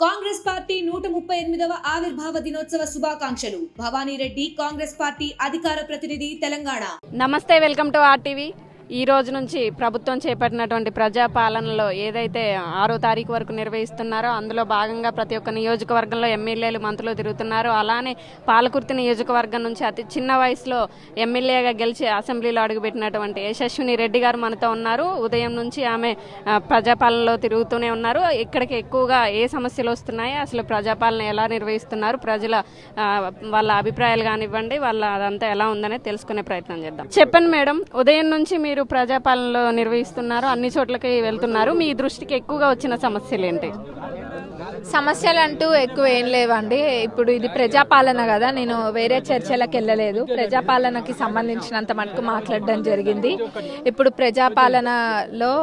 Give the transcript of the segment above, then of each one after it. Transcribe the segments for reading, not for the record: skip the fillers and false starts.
Congress party 138వ ఆవిర్భావ దినోత్సవ శుభాకాంక్షలు. భవానీ రెడ్డి, కాంగ్రెస్ పార్టీ అధికార ప్రతినిధి, తెలంగాణ. నమస్తే, వెల్కమ్ టు ఆర్టీవీ. ఈ రోజు నుంచి ప్రభుత్వం చేపట్టినటువంటి ప్రజాపాలనలో ఏదైతే 6వ తారీఖు వరకు నిర్వహిస్తున్నారో అందులో భాగంగా ప్రతి ఒక్క నియోజకవర్గంలో ఎమ్మెల్యేలు, మంత్రులు తిరుగుతున్నారు. అలానే పాలకుర్తి నియోజకవర్గం నుంచి అతి చిన్న వయసులో ఎమ్మెల్యేగా గెలిచి అసెంబ్లీలో అడుగుపెట్టినటువంటి యశస్విని రెడ్డి గారు మనతో ఉన్నారు. ఉదయం నుంచి ఆమె ప్రజాపాలనలో తిరుగుతూనే ఉన్నారు. ఇక్కడికి ఎక్కువగా ఏ సమస్యలు వస్తున్నాయి, అసలు ప్రజాపాలన ఎలా నిర్వహిస్తున్నారు, ప్రజల వాళ్ళ అభిప్రాయాలు కానివ్వండి, వాళ్ళ అదంతా ఎలా ఉందనే తెలుసుకునే ప్రయత్నం చేద్దాం. చెప్పండి మేడం, ఉదయం నుంచి మీరు ప్రజాపాలనలో నిర్వహిస్తున్నారు, అన్ని చోట్లకి వెళ్తున్నారు, మీ దృష్టికి ఎక్కువగా వచ్చిన సమస్యలు ఏంటి? సమస్యలు అంటూ ఎక్కువ ఏం లేవండి. ఇప్పుడు ఇది ప్రజాపాలన కదా, నేను వేరే చర్చలకు వెళ్ళలేదు. ప్రజాపాలనకి సంబంధించినంత మటుకు మాట్లాడడం జరిగింది. ఇప్పుడు ప్రజాపాలనలో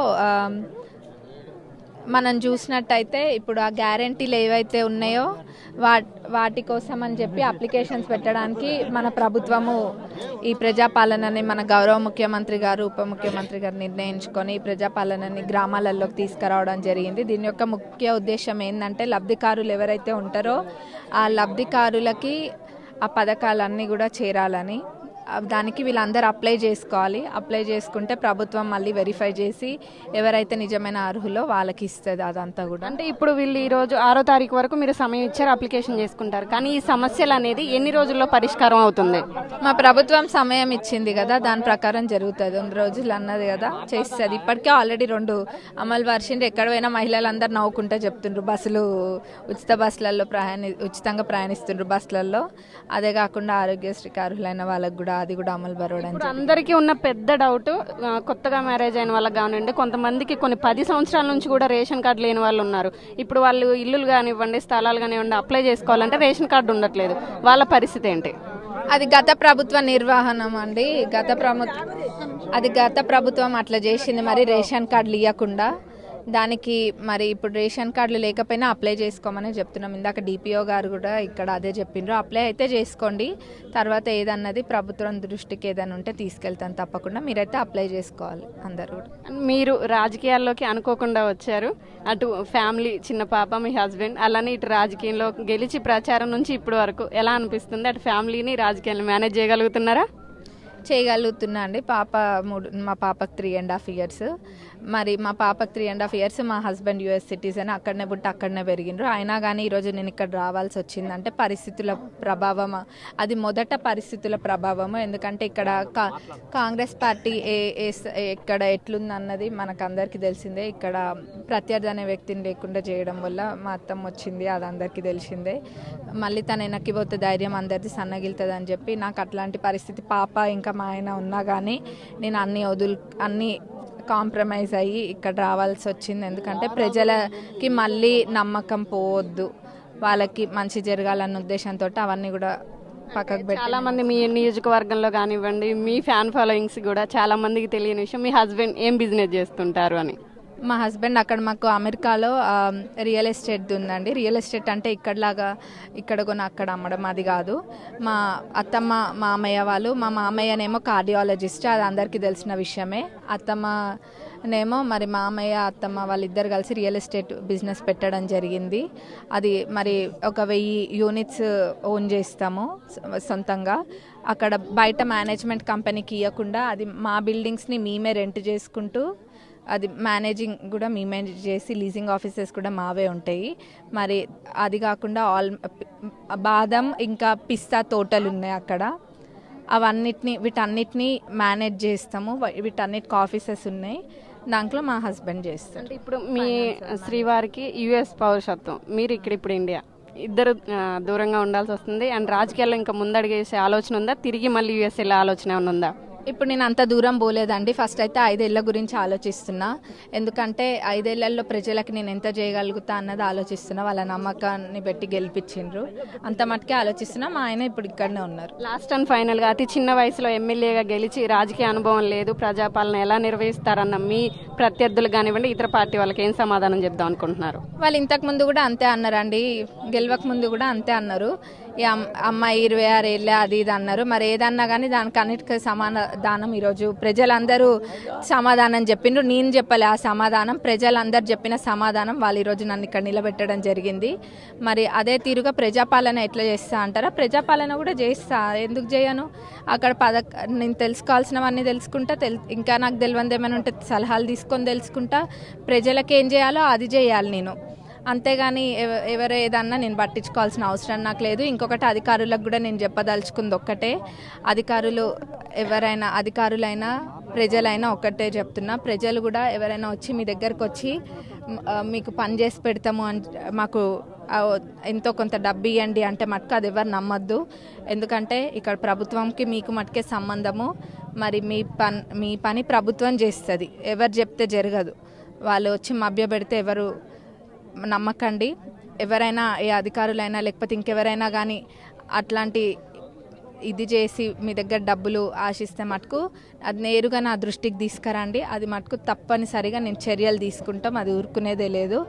మనం చూసినట్టయితే ఇప్పుడు ఆ గ్యారంటీలు ఏవైతే ఉన్నాయో వాటి కోసం అని చెప్పి అప్లికేషన్స్ పెట్టడానికి మన ప్రభుత్వము ఈ ప్రజాపాలనని మన గౌరవ ముఖ్యమంత్రి గారు, ఉప ముఖ్యమంత్రి గారు నిర్ణయించుకొని ఈ ప్రజాపాలనని గ్రామాలలోకి తీసుకురావడం జరిగింది. దీని యొక్క ముఖ్య ఉద్దేశం ఏంటంటే లబ్ధికారులు ఎవరైతే ఉంటారో ఆ లబ్ధికారులకి ఆ పథకాలన్నీ కూడా చేరాలని, దానికి వీళ్ళందరూ అప్లై చేసుకోవాలి. అప్లై చేసుకుంటే ప్రభుత్వం మళ్ళీ వెరిఫై చేసి ఎవరైతే నిజమైన అర్హులో వాళ్ళకి ఇస్తుంది. అదంతా కూడా అంటే ఇప్పుడు వీళ్ళు ఈ రోజు 6వ తారీఖు వరకు మీరు సమయం ఇచ్చారు, అప్లికేషన్ చేసుకుంటారు. కానీ ఈ సమస్యలు అనేది ఎన్ని రోజుల్లో పరిష్కారం అవుతుంది? మా ప్రభుత్వం సమయం ఇచ్చింది కదా, దాని ప్రకారం జరుగుతుంది. 2 రోజులు అన్నది కదా, చేస్తుంది. ఇప్పటికే ఆల్రెడీ 2 అమలు పరిచిండ్రు. ఎక్కడ పోయినా మహిళలందరూ నవ్వుకుంటే చెప్తుండ్రు, బస్సులు ఉచిత బస్సులలో ఉచితంగా ప్రయాణిస్తుండ్రు బస్సులలో. అదే కాకుండా ఆరోగ్యశ్రీకి అర్హులైన వాళ్ళకు కూడా అది కూడా అమలు పరవడం. అందరికీ ఉన్న పెద్ద డౌట్, కొత్తగా మ్యారేజ్ అయిన వాళ్ళకి కానివ్వండి, కొంతమందికి కొన్ని 10 సంవత్సరాల నుంచి కూడా రేషన్ కార్డు లేని వాళ్ళు ఉన్నారు. ఇప్పుడు వాళ్ళు ఇల్లులు కానివ్వండి, స్థలాలు కానివ్వండి అప్లై చేసుకోవాలంటే రేషన్ కార్డు ఉండట్లేదు. వాళ్ళ పరిస్థితి ఏంటి? అది గత ప్రభుత్వ నిర్వహణం అండి. గత ప్రభుత్వం అట్లా చేసింది. మరి రేషన్ కార్డులు ఇవ్వకుండా దానికి మరి ఇప్పుడు రేషన్ కార్డులు లేకపోయినా అప్లై చేసుకోమని చెప్తున్నాం. ఇందాక డిపిఓ గారు కూడా ఇక్కడ అదే చెప్పిండ్రు. అప్లై అయితే చేసుకోండి, తర్వాత ఏదన్నది ప్రభుత్వం దృష్టికి ఏదైనా ఉంటే తీసుకెళ్తాను తప్పకుండా. మీరైతే అప్లై చేసుకోవాలి అందరూ. మీరు రాజకీయాల్లోకి అనుకోకుండా వచ్చారు. అటు ఫ్యామిలీ, చిన్న పాప, మీ హస్బెండ్, అలానే ఇటు రాజకీయంలో గెలిచి ప్రచారం నుంచి ఇప్పటి వరకు ఎలా అనిపిస్తుంది? అటు ఫ్యామిలీని రాజకీయాలను మేనేజ్ చేయగలుగుతున్నారా? చేయగలుగుతున్నా అండి. మా పాపకు 3.5 years. మరి మా పాపకు 3.5 years. మా హస్బెండ్ యుఎస్ సిటిజన్, అక్కడనే పుట్టి అక్కడనే పెరిగినరు. అయినా కానీ ఈరోజు నేను ఇక్కడ రావాల్సి వచ్చిందంటే పరిస్థితుల ప్రభావం. అది మొదట పరిస్థితుల ప్రభావము. ఎందుకంటే ఇక్కడ కాంగ్రెస్ పార్టీ ఇక్కడ ఎట్లుందన్నది మనకు తెలిసిందే. ఇక్కడ ప్రత్యర్థి అనే వ్యక్తిని లేకుండా చేయడం వల్ల మా అత్తమ్మ వచ్చింది, అది అందరికీ తెలిసిందే. మళ్ళీ తను వెనక్కి పోతే ధైర్యం అందరిది సన్నగిలుతుంది అని చెప్పి నాకు అట్లాంటి పరిస్థితి, పాప ఇంకా మా ఆయన ఉన్నా కానీ నేను అన్ని కాంప్రమైజ్ అయ్యి ఇక్కడ రావాల్సి వచ్చింది. ఎందుకంటే ప్రజలకి మళ్ళీ నమ్మకం పోవద్దు, వాళ్ళకి మంచి జరగాలన్న ఉద్దేశంతో అవన్నీ కూడా పక్కకు పెట్టి. చాలా మంది మీ నియోజకవర్గంలో కానివ్వండి, మీ ఫ్యాన్ ఫాలోయింగ్స్ కూడా చాలా మందికి తెలియని విషయం, మీ హస్బెండ్ ఏం బిజినెస్ చేస్తుంటారు అని. మా హస్బెండ్ అక్కడ మాకు అమెరికాలో రియల్ ఎస్టేట్ ఉందండి. రియల్ ఎస్టేట్ అంటే ఇక్కడ కొని అక్కడ అమ్మడం అది కాదు. మా అత్తమ్మ మామయ్య వాళ్ళు, మా మామయ్యనేమో కార్డియాలజిస్ట్, అది అందరికీ తెలిసిన విషయమే. అత్తమ్మనేమో మరి మామయ్య అత్తమ్మ వాళ్ళిద్దరు కలిసి రియల్ ఎస్టేట్ బిజినెస్ పెట్టడం జరిగింది. అది మరి 1000 units ఓన్ చేస్తాము సొంతంగా. అక్కడ బయట మేనేజ్మెంట్ కంపెనీకి ఇవ్వకుండా అది మా బిల్డింగ్స్ని మేమే రెంట్ చేసుకుంటూ, అది మేనేజింగ్ కూడా మేమే చేసి, లీజింగ్ ఆఫీసెస్ కూడా మావే ఉంటాయి. మరి అది కాకుండా బాదం ఇంకా పిస్తా తోటలు ఉన్నాయి అక్కడ. వీటన్నిటిని మేనేజ్ చేస్తాము. వీటన్నిటికి ఆఫీసెస్ ఉన్నాయి. దాంట్లో మా హస్బెండ్ చేస్తారు. అంటే ఇప్పుడు మీ శ్రీవారికి యుఎస్ పౌరసత్వం, మీరు ఇప్పుడు ఇండియా, ఇద్దరు దూరంగా ఉండాల్సి వస్తుంది. అండ్ రాజకీయాల్లో ఇంకా ముందడిగేసే ఆలోచన ఉందా? తిరిగి మళ్ళీ యుఎస్ వెళ్ళే ఆలోచన ఏమైనా ఉందా? ఇప్పుడు నేను అంత దూరం పోలేదండి. ఫస్ట్ అయితే 5 ఏళ్ల గురించి ఆలోచిస్తున్నా. ఎందుకంటే 5 ఏళ్లలో ప్రజలకు నేను ఎంత చేయగలుగుతా అన్నది ఆలోచిస్తున్నా. వాళ్ళ నమ్మకాన్ని పెట్టి గెలిపించిండ్రు, అంత మటుకే ఆలోచిస్తున్నా. మా ఆయన ఇప్పుడు ఇక్కడనే ఉన్నారు. లాస్ట్ అండ్ ఫైనల్గా, అతి చిన్న వయసులో ఎమ్మెల్యేగా గెలిచి రాజకీయ అనుభవం లేదు, ప్రజాపాలన ఎలా నిర్వహిస్తారన్న మీ ప్రత్యర్థులు కానివ్వండి, ఇతర పార్టీ వాళ్ళకి ఏం సమాధానం చెప్దాం అనుకుంటున్నారు? వాళ్ళు ఇంతకు ముందు కూడా అంతే అన్నారండి, గెలవక ముందు కూడా అంతే అన్నారు. ఈ అమ్మాయి 26 ఏళ్ళే అది ఇది అన్నారు. మరి ఏదన్నా కానీ దానికి అన్నిటికీ సమాధానం ఈరోజు ప్రజలందరూ సమాధానం చెప్పిండ్రు. నేను చెప్పలే ఆ సమాధానం, ప్రజలందరూ చెప్పిన సమాధానం. వాళ్ళు ఈరోజు నన్ను ఇక్కడ నిలబెట్టడం జరిగింది. మరి అదే తీరుగా ప్రజాపాలన ఎట్లా చేస్తా అంటారా, ప్రజాపాలన కూడా చేస్తా, ఎందుకు చేయను. అక్కడ నేను తెలుసుకోవాల్సినవన్నీ తెలుసుకుంటా, ఇంకా నాకు తెలియదు ఏమైనా ఉంటే సలహాలు తీసుకొని తెలుసుకుంటా. ప్రజలకు ఏం చేయాలో అది చేయాలి నేను, అంతేగాని ఎవరు ఏదన్నా నేను పట్టించుకోవాల్సిన అవసరం నాకు లేదు. ఇంకొకటి అధికారులకు కూడా నేను చెప్పదలుచుకుంది ఒక్కటే, అధికారులు ఎవరైనా, అధికారులైనా ప్రజలైనా ఒక్కటే చెప్తున్నా, ప్రజలు కూడా ఎవరైనా వచ్చి మీ దగ్గరకు వచ్చి మీకు పని చేసి పెడతాము అని మాకు ఎంతో కొంత డబ్బు ఇవ్వండి అంటే మటుకు అది ఎవరు నమ్మొద్దు. ఎందుకంటే ఇక్కడ ప్రభుత్వంకి మీకు మటుకే సంబంధము. మరి మీ పని ప్రభుత్వం చేస్తుంది, ఎవరు చెప్తే జరగదు. వాళ్ళు వచ్చి మభ్యపెడితే ఎవరు నమ్మకండి. ఎవరైనా ఏ అధికారులైనా లేకపోతే ఇంకెవరైనా కానీ అట్లాంటి ఇది చేసి మీ దగ్గర డబ్బులు ఆశిస్తే మటుకు అది నేరుగా నా దృష్టికి తీసుకురండి. అది మటుకు తప్పనిసరిగా నేను చర్యలు తీసుకుంటాం, అది ఊరుకునేదే లేదు.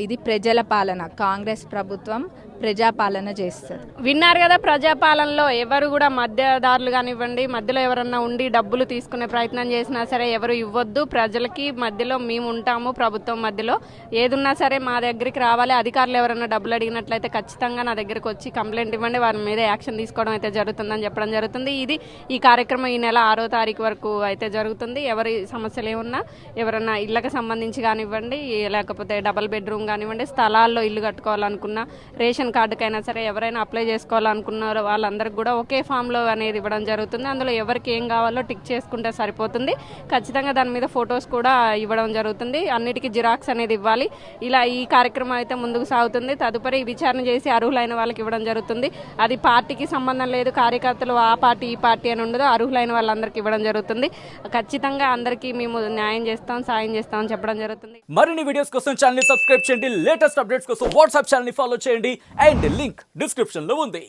ఇది ప్రజల పాలన, కాంగ్రెస్ ప్రభుత్వం ప్రజాపాలన చేస్తారు. విన్నారు కదా, ప్రజాపాలనలో ఎవరు కూడా మధ్యదారులు కానివ్వండి, మధ్యలో ఎవరన్నా ఉండి డబ్బులు తీసుకునే ప్రయత్నం చేసినా సరే ఎవరు ఇవ్వద్దు. ప్రజలకి మధ్యలో మేము ఉంటాము, ప్రభుత్వం మధ్యలో ఏదున్నా సరే మా దగ్గరికి రావాలి. అధికారులు ఎవరన్నా డబ్బులు అడిగినట్లయితే ఖచ్చితంగా నా దగ్గరికి వచ్చి కంప్లైంట్ ఇవ్వండి, వారి మీద యాక్షన్ తీసుకోవడం అయితే జరుగుతుందని చెప్పడం జరుగుతుంది. ఈ కార్యక్రమం ఈ నెల 6వ తారీఖు వరకు అయితే జరుగుతుంది. ఎవరి సమస్యలు ఏమున్నా, ఎవరన్నా ఇళ్ళకి సంబంధించి కానివ్వండి, లేకపోతే డబుల్ బెడ్రూమ్ కానివ్వండి, స్థలాల్లో ఇల్లు కట్టుకోవాలనుకున్నా, రేషన్ కార్డుకైనా సరే ఎవరైనా అప్లై చేసుకోవాలనుకున్నారో వాళ్ళందరికీ కూడా ఒకే ఫామ్లో అనేది ఇవ్వడం జరుగుతుంది. అందులో ఎవరికి ఏం కావాలో టిక్ చేసుకుంటే సరిపోతుంది. ఖచ్చితంగా దాని మీద ఫొటోస్ కూడా ఇవ్వడం జరుగుతుంది. అన్నిటికీ జిరాక్స్ అనేది ఇవ్వాలి. ఇలా ఈ కార్యక్రమం అయితే ముందుకు సాగుతుంది. తదుపరి విచారణ చేసి అర్హులైన వాళ్ళకి ఇవ్వడం జరుగుతుంది. అది పార్టీకి సంబంధం లేదు, కార్యకర్తలు ఆ పార్టీ ఈ పార్టీ అని ఉండదు, అర్హులైన వాళ్ళందరికీ ఇవ్వడం జరుగుతుంది. ఖచ్చితంగా అందరికీ మేము న్యాయం చేస్తాం, సాయం చేస్తామని చెప్పడం జరుగుతుంది. మరిన్ని వీడియోస్ కోసం ఛానల్ ని సబ్స్క్రైబ్ చేయండి, లేటెస్ట్ అప్డేట్స్ కోసం వాట్సాప్ ఛానల్ ని ఫాలో చేయండి, అండ్ లింక్ డిస్క్రిప్షన్ లో ఉంది.